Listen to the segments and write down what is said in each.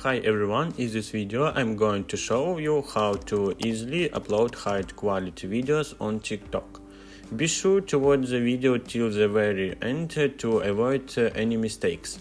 Hi everyone, in this video I'm going to show you how to easily upload high quality videos on TikTok. Be sure to watch the video till the very end to avoid any mistakes.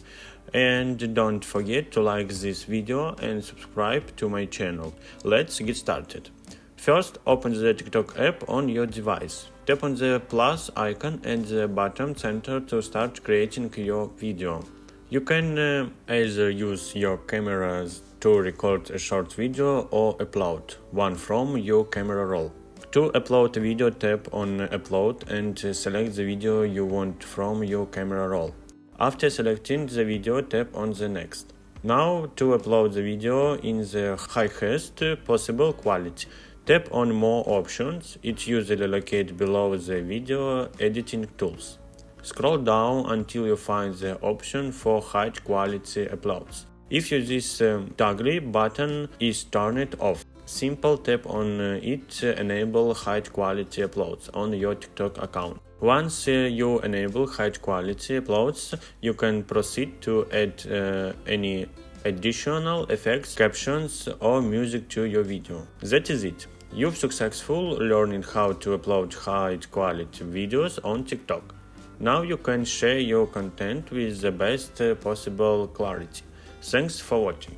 And don't forget to like this video and subscribe to my channel. Let's get started. First, open the TikTok app on your device. Tap on the plus icon at the bottom center to start creating your video. You can either use your camera to record a short video or upload one from your camera roll. To upload a video, tap on Upload and select the video you want from your camera roll. After selecting the video, tap on the Next. Now, to upload the video in the highest possible quality, tap on More options. It's usually located below the video editing tools. Scroll down until you find the option for high quality uploads. If this toggle button is turned off, simple tap on it to enable high quality uploads on your TikTok account. Once you enable high quality uploads, you can proceed to add any additional effects, captions or music to your video. That is it. You've successfully learned how to upload high quality videos on TikTok. Now you can share your content with the best possible clarity. Thanks for watching.